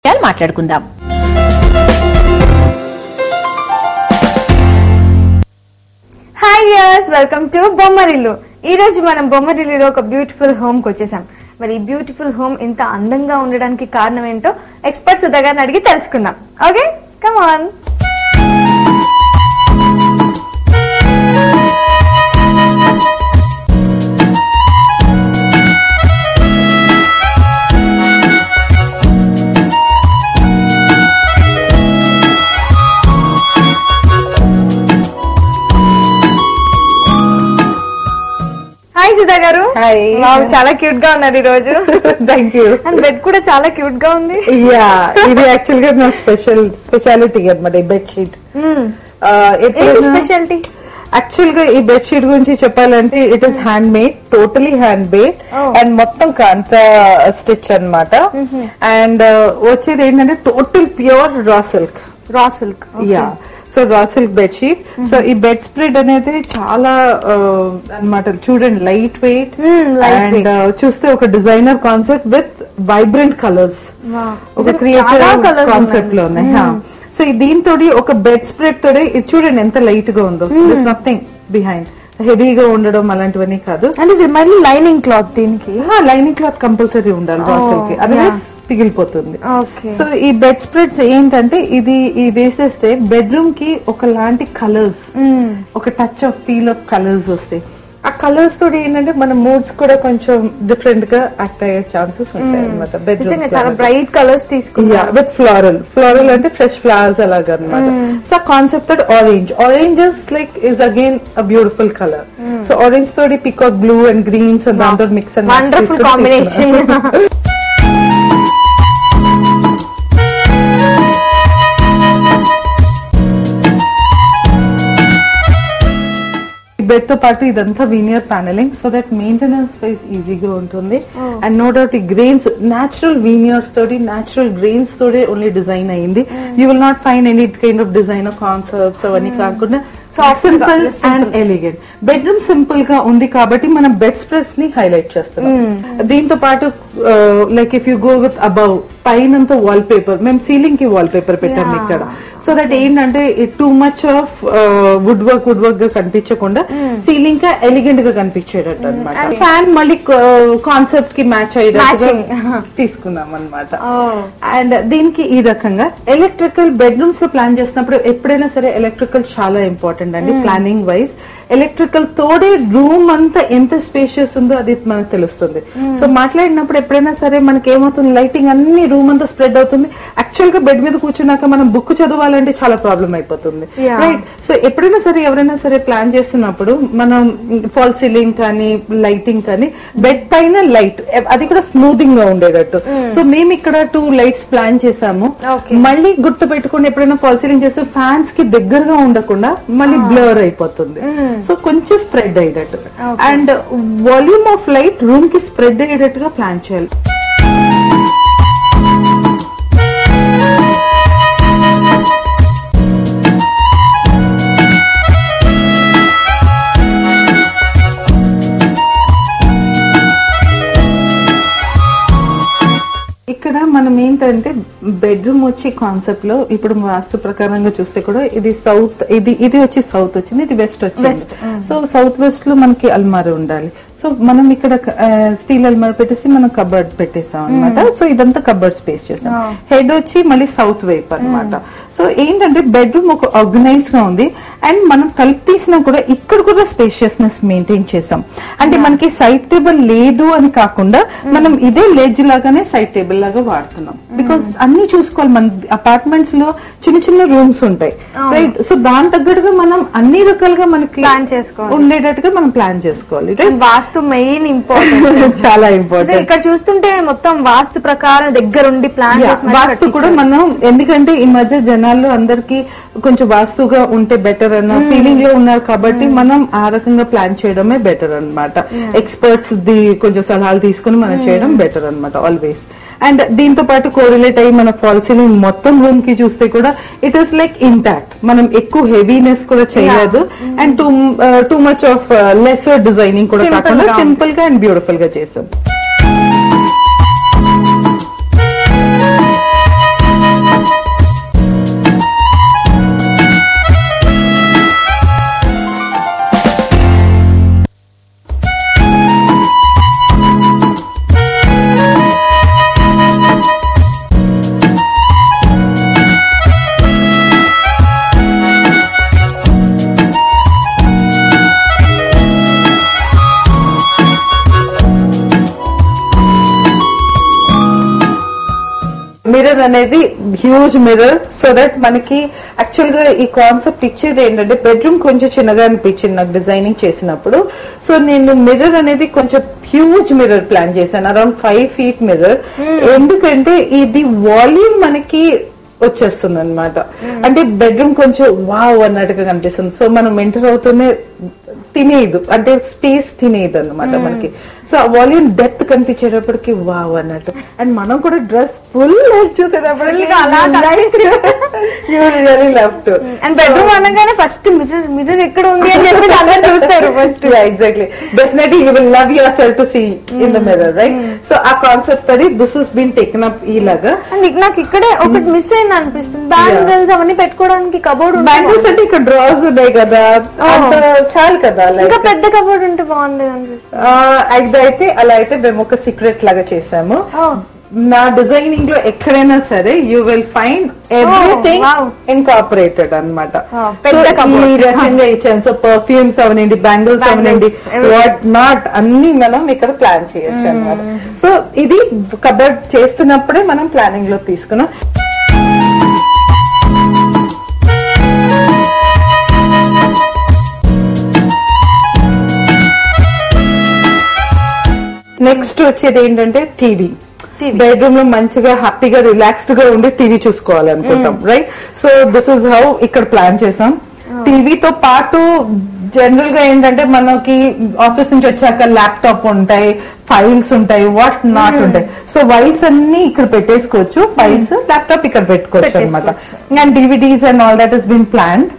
మాట్లాడుకుందాం. Hi viewers, welcome to Bommarillu. ఈ రోజు మనం బొమ్మరిల్లులో ఒక బ్యూటిఫుల్ హోమ్ కి వచ్చేసాం. మరి ఈ బ్యూటిఫుల్ హోమ్ ఇంత అందంగా ఉండడానికి కారణం ఏంటో ఎక్స్పర్ట్ సుధా గారిని అడిగి తెలుసుకుందాం. Okay, come on. Hi Sudha గారు. చాలా క్యూట్ గా ఉన్నారు ఈ రోజు. Thank you. అండ్ బెడ్ కూడా చాలా క్యూట్ గా ఉంది. యా, ఇది యాక్చువల్ గా నా స్పెషాలిటీ అన్నమాట ఈ బెడ్ షీట్. స్పెషాలిటీ యాక్చువల్ గా ఈ బెడ్ షీట్ గురించి చెప్పాలంటే it is hand made, totally hand made and మొత్తం కాంతా స్టిచ్ అన్నమాట. అండ్ వచ్చేది ఏంటంటే total pure raw silk. Yeah, so raw silk bed sheet. So ఈ బెడ్ స్ప్రెడ్ అనేది చాలా అన్నమాట. చూడండి, లైట్ వెయిట్ అండ్ చూస్తే ఒక designer concept with vibrant colours, ఒక క్రియేటివ్ కాన్సెప్ట్ లో ఉన్నాయి. సో దీంతో ఒక బెడ్ స్ప్రెడ్ తోటి ఇది చూడండి ఎంత లైట్ గా ఉందో. నథింగ్ బిహైండ్, హెవీగా ఉండడం అలాంటివన్నీ కాదు. అండ్ ఇది మళ్ళీ లైనింగ్ క్లాత్. దీనికి లైనింగ్ క్లాత్ కంపల్సరీ ఉండాలి రా సిల్క్ కి, అదర్వైజ్ పిగిలిపోతుంది. సో ఈ బెడ్ స్ప్రెడ్స్ ఏంటంటే ఇది వేసేస్తే బెడ్రూమ్ కి ఒకలాంటి కలర్స్, ఒక touch of feel of colours వస్తాయి. ఆ కలర్స్ తోటి ఏంటంటే మన మూడ్స్ కూడా కొంచెం డిఫరెంట్ గా యాక్ట్ అయ్యే ఛాన్సెస్ ఉంటాయి అనమాట. బెడ్రూమ్ చాలా బ్రైట్ కలర్స్ తీసుకున్నా విత్ ఫ్లోరల్ అంటే ఫ్రెష్ ఫ్లవర్స్ అలాగా అనమాట. సో కాన్సెప్ట్ తోటి orange is again a beautiful colour. So orange తోటి పికాక్ బ్లూ అండ్ గ్రీన్స్ దాంతో mix and wonderful combination. Bed తో పాటు ఇదంతా veneer panelling, so that maintenance wise ఈజీగా ఉంటుంది. అండ్ నో డౌట్ ఈ గ్రెయిన్స్ న్యాచురల్ వీనియర్స్ తోటి, న్యాచురల్ గ్రెయిన్స్ తోటి ఓన్లీ డిజైన్ అయింది. You will not find any kind of designer concepts అవన్నీ కాకుండా simple and elegant. Bedroom simple గా ఉంది కాబట్టి మనం బెడ్ స్ప్రెడ్స్ ని హైలైట్ చేస్తున్నాం. దీంతో పాటు like if you go with above పైనంత వాల్ పేపర్, మేము సీలింగ్ కి వాల్ పేపర్ పెట్టాము ఇక్కడ. సో దట్ ఏంటంటే too much of wood work గా కనిపించకుండా సీలింగ్ గా ఎలిగెంట్ గా కనిపించేటట్టు అనమాట. ఫ్యాన్ మళ్ళీ కాన్సెప్ట్ కి మ్యాచ్ అయ్యేటట్టు తీసుకున్నాం అనమాట. అండ్ దీనికి ఈ రకంగా ఎలక్ట్రికల్ బెడ్రూమ్స్ లో ప్లాన్ చేసినప్పుడు ఎప్పుడైనా సరే ఎలక్ట్రికల్ చాలా ఇంపార్టెంట్ అండి. ప్లానింగ్ వైజ్ ఎలక్ట్రికల్ తోడే రూమ్ అంతా ఎంత స్పేషియస్ ఉందో అది మనకు తెలుస్తుంది. సో మాట్లాడినప్పుడు ఎప్పుడైనా సరే మనకి ఏమవుతుంది, లైటింగ్ అన్ని రూమ్ అంతా స్ప్రెడ్ అవుతుంది. యాక్చువల్ గా బెడ్ మీద కూర్చున్నాక మనం బుక్ చదవాలంటే చాలా ప్రాబ్లం అయిపోతుంది, రైట్? సో ఎప్పుడైనా సరే ఎవరైనా సరే ప్లాన్ చేస్తున్నప్పుడు మనం ఫాల్ సీలింగ్ కానీ లైటింగ్ కానీ బెడ్ పైన లైట్ అది కూడా స్మూతింగ్ గా ఉండేటట్టు. సో మేము ఇక్కడ 2 లైట్స్ ప్లాన్ చేసాము. మళ్ళీ గుర్తు పెట్టుకుని ఎప్పుడైనా ఫాల్ సీలింగ్ చేస్తే ఫ్యాన్స్ కి దగ్గరగా ఉండకుండా మళ్ళీ బ్లర్ అయిపోతుంది. సో కొంచెం స్ప్రెడ్ అయ్యేటట్టు and volume of light room కి స్ప్రెడ్ అయ్యేటట్టుగా ప్లాన్ చేయాలి. ఇక్కడ మనం ఏంటంటే బెడ్రూమ్ వచ్చి కాన్సెప్ట్ లో ఇప్పుడు వాస్తు ప్రకారంగా చూస్తే కూడా ఇది సౌత్, ఇది వచ్చి సౌత్ వచ్చింది, ఇది వెస్ట్ వచ్చింది. సో సౌత్ వెస్ట్ లో మనకి అల్మారీ ఉండాలి. సో మనం ఇక్కడ స్టీల్ అల్మారీ పెట్టేసి మనం కబర్డ్ పెట్టేసాం అనమాట. సో ఇదంతా కబర్డ్ స్పేస్ చేసాం. హెడ్ వచ్చి మళ్ళీ సౌత్ వైపు అనమాట. సో ఏంటంటే బెడ్రూమ్ ఒక ఆర్గనైజ్ గా ఉంది. అండ్ మనం తలుపు తీసినా కూడా ఇక్కడ కూడా స్పేషియస్నెస్ మెయింటైన్ చేసాం. అంటే మనకి సైడ్ టేబుల్ లేదు అని కాకుండా మనం ఇదే లెడ్జ్ లాగానే సైడ్ టేబుల్ లాగా వాడుతున్నాం. బికాస్ అన్ని చూసుకోవాలి, మన అపార్ట్మెంట్స్ లో చిన్న చిన్న రూమ్స్ ఉంటాయి, రైట్? సో దాని తగ్గట్టుగా మనం అన్ని రకాలుగా మనకి ఉండేటట్టుగా మనం ప్లాన్ చేసుకోవాలి, రైట్? వాస్తు మెయిన్ ఇంపార్టెంట్, చాలా ఇంపార్టెంట్. ఇక్కడ చూస్తుంటే మొత్తం వాస్తు ప్రకారం దగ్గరుండి ప్లాన్ చేసి వాస్తు కూడా మనం, ఎందుకంటే ఈ మధ్య జనాల్లో అందరికి కొంచెం వాస్తుగా ఉంటే బెటర్ అన్న ఫీలింగ్ లో ఉన్నారు కాబట్టి మనం ఆ రకంగా ప్లాన్ చేయడమే బెటర్ అన్నమాట. ఎక్స్పర్ట్స్ ది కొంచెం సలహాలు తీసుకుని మనం చేయడం బెటర్ అన్నమాట ఆల్వేస్. అండ్ దీంతో పాటు కోరిలేట్ అయ్యి మన ఫాల్ సీలింగ్ మొత్తం రూమ్ కి చూస్తే కూడా ఇట్ ఈస్ లైక్ ఇంటాక్ట్. మనం ఎక్కువ హెవీనెస్ కూడా చేయలేదు and two much of lesser designing కూడా కాకుండా సింపుల్ గా అండ్ బ్యూటిఫుల్ గా చేసాం. మిర్రర్ అనేది హ్యూజ్ మిర్రర్, సో దట్ మనకి యాక్చువల్ గా ఈ కాన్సెప్ట్ ఇచ్చేది ఏంటంటే బెడ్రూమ్ కొంచెం చిన్నగా అనిపించింది నాకు డిజైనింగ్ చేసినప్పుడు. సో నేను మిర్రర్ అనేది కొంచెం హ్యూజ్ మిర్రర్ ప్లాన్ చేశాను, అరౌండ్ 5 feet మిర్రర్. ఎందుకంటే ఇది వాల్యూమ్ మనకి వచ్చేస్తుంది అనమాట, అంటే బెడ్రూమ్ కొంచెం వావ్ అన్నట్టుగా కనిపిస్తుంది. సో మనం ఎంటర్ అవుతూనే తినేదు, అంటే స్పేస్ తినేది అనమాట మనకి. సో ఆ వాల్యూమ్ డెప్త్ కనిపించేటప్పటికి వావ్ అన్నట్టు. అండ్ మనం కూడా డ్రెస్ ఫుల్ చూసేటప్పటికి అండ్ బెడ్రూమ్ అనగానే ఫస్ట్ మిర్రర్ ఎక్కడ ఉంది అని చెప్పేసి అందరూ చూస్తారు first. Exactly, definitely you will love yourself to see in the mirror, right? So ఆ కాన్సెప్ట్ తోటి this is been taken up ఇలాగా. నాకు ఇక్కడే ఒకటి మిస్ అయింది అనిపిస్తుంది, బ్యాంగిల్స్ అవన్నీ పెట్టుకోవడానికి కబోర్డ్. బ్యాంగిల్స్ అంటే ఇక్కడ డ్రాస్ ఉన్నాయి కదా, చాలు కదా. ఇంకా పెద్ద కబోర్డ్ ఉంటే బాగుండేది అనిపిస్తుంది. అయితే అలా అయితే మేము ఒక సీక్రెట్ లాగా చేసాము. నా డిజైనింగ్ లో ఎక్కడైనా సరే you will find everything incorporated అనమాట. ఈ రకంగా ఇచ్చాను. సో పర్ఫ్యూమ్స్ అవనండి, బ్యాంగిల్స్ అవనండి, వాట్ నాట్ అన్ని మనం ఇక్కడ ప్లాన్ చేయొచ్చు అనమాట. సో ఇది కబోర్డ్ చేస్తున్నప్పుడే మనం ప్లానింగ్ లో తీసుకున్నాం. నెక్స్ట్ వచ్చేది ఏంటంటే టీవీ. బెడ్రూమ్ లో మంచిగా హ్యాపీగా రిలాక్స్డ్ గా ఉండి టీవీ చూసుకోవాలనుకుంటాం, right? So this is how ఇక్కడ ప్లాన్ చేసాం. టీవీతో పాటు జనరల్ గా ఏంటంటే మనకి ఆఫీస్ నుంచి వచ్చాక ల్యాప్టాప్ ఉంటాయి, ఫైల్స్ ఉంటాయి, వాట్ నాట్ ఉంటాయి. సో ఫైల్స్ అన్ని ఇక్కడ పెట్టేసుకోవచ్చు, ఫైల్స్ ల్యాప్టాప్ ఇక్కడ పెట్టుకోవచ్చు అనమాట. And DVDs and all that is been planned.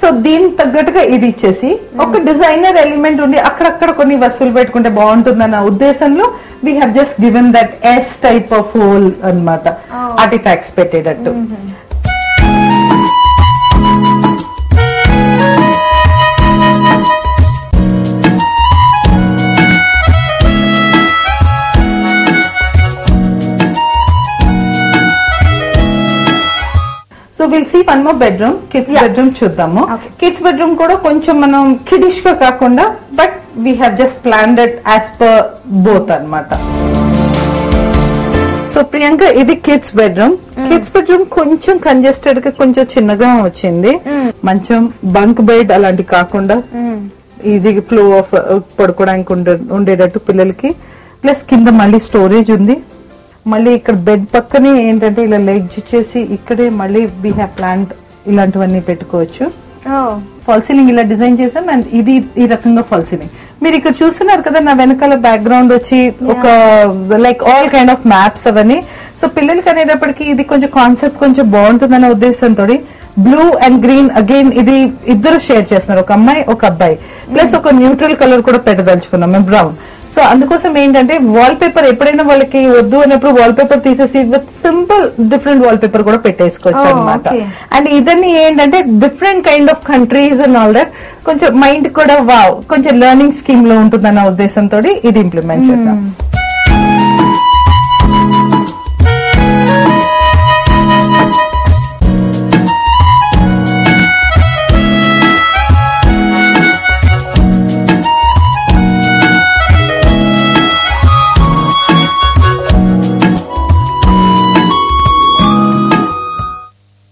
So దీనికి తగ్గట్టుగా ఇది ఇచ్చేసి ఒక డిజైనర్ ఎలిమెంట్ ఉండి అక్కడక్కడ కొన్ని వస్తువులు పెట్టుకుంటే బాగుంటుందన్న ఉద్దేశంలో we have just given that's type of hole అనమాట, ఆర్టిఫాక్ట్స్ పెట్టేటట్టు. So will see one more bedroom, kids bedroom చూద్దాము. కిడ్స్ బెడ్రూమ్ కూడా కొంచెం మనం కిడిష్ గా కాకుండా, but we have just planned it as per both అన్నమాట. సో ప్రియాంక ఇది కిడ్స్ బెడ్రూమ్. కిడ్స్ బెడ్రూమ్ కొంచెం కంజెస్టెడ్ గా కొంచెం చిన్నగా వచ్చింది. మంచం, బంక్ బెడ్ అలాంటి కాకుండా ఈజీగా ఫ్లో ఆఫ్ పడుకోవడానికి ఉండేటట్టు పిల్లలకి. ప్లస్ కింద మళ్ళీ స్టోరేజ్ ఉంది. మళ్ళీ ఇక్కడ బెడ్ పక్కనే ఏంటంటే ఇలా లెగ్ చేసి ఇక్కడే మళ్ళీ వీ హ్యావ్ ప్లాంట్ ఇలాంటివన్నీ పెట్టుకోవచ్చు. ఫాల్ సీలింగ్ ఇలా డిజైన్ చేసాం. అండ్ ఇది ఈ రకంగా ఫాల్ సీలింగ్ మీరు ఇక్కడ చూస్తున్నారు కదా, నా వెనకాల బ్యాక్గ్రౌండ్ వచ్చి ఒక like all kind of maps అవన్నీ. సో పిల్లలకి అనేటప్పటికి ఇది కొంచెం కాన్సెప్ట్ కొంచెం బాగుంటుందనే ఉద్దేశంతో బ్లూ అండ్ గ్రీన్ అగైన్ ఇది ఇద్దరు షేర్ చేస్తున్నారు, ఒక అమ్మాయి ఒక అబ్బాయి. ప్లస్ ఒక న్యూట్రల్ కలర్ కూడా పెట్టదలుచుకున్నాం మేము, బ్రౌన్. సో అందుకోసం ఏంటంటే వాల్ పేపర్ ఎప్పుడైనా వాళ్ళకి వద్దు అన్నప్పుడు వాల్ పేపర్ తీసేసి with simple different wall paper కూడా పెట్టేసుకోవచ్చు అనమాట. అండ్ ఇదన్నీ ఏంటంటే different kind of countries and all that, కొంచెం మైండ్ కూడా వావ్ కొంచెం లెర్నింగ్ స్కీమ్ లో ఉంటుందన్న ఉద్దేశంతో ఇది ఇంప్లిమెంట్ చేసాం.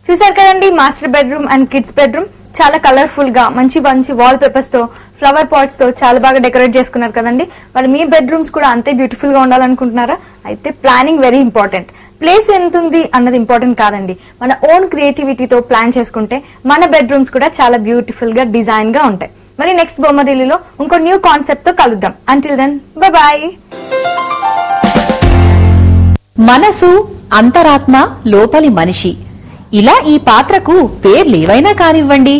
చూసారు కదండి, master bedroom and kids bedroom చాలా కలర్ఫుల్ గా మంచి మంచి వాల్ పేపర్స్ తో, ఫ్లవర్ పాట్స్ తో చాలా బాగా డెకరేట్ చేసుకున్నారు కదండి. మరి మీ బెడ్రూమ్స్ కూడా అంతే బ్యూటిఫుల్ గా ఉండాలనుకుంటున్నారా? అయితే ప్లానింగ్ వెరీ ఇంపార్టెంట్. ప్లేస్ ఎంత ఉంది అన్నది ఇంపార్టెంట్ కాదండి, మన ఓన్ క్రియేటివిటీతో ప్లాన్ చేసుకుంటే మన బెడ్రూమ్స్ కూడా చాలా బ్యూటిఫుల్ గా డిజైన్ గా ఉంటాయి. మరి నెక్స్ట్ బొమ్మరిల్లులో ఇంకో న్యూ కాన్సెప్ట్ తో కలుద్దాం. Until then bye bye. మనసు, అంతరాత్మ, లోపలి మనిషి, ఇలా ఈ పాత్రకు పేర్లేవైనా కానివ్వండి,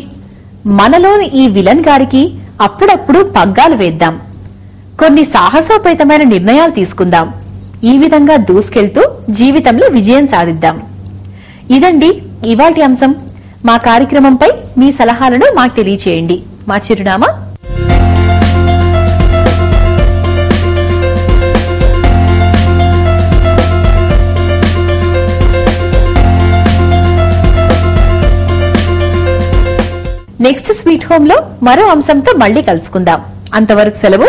మనలోని ఈ విలన్ గారికి అప్పుడప్పుడు పగ్గాలు వేద్దాం, కొన్ని సాహసోపేతమైన నిర్ణయాలు తీసుకుందాం. ఈ విధంగా దూసుకెళ్తూ జీవితంలో విజయం సాధిద్దాం. ఇదండి ఇవాల్టి అంశం. మా కార్యక్రమంపై మీ సలహాలను మాకు తెలియచేయండి. మా చిరునామా నెక్స్ట్ స్వీట్ హోమ్ లో మరో అంశంతో మళ్ళీ కలుసుకుందాం. అంతవరకు సెలవు.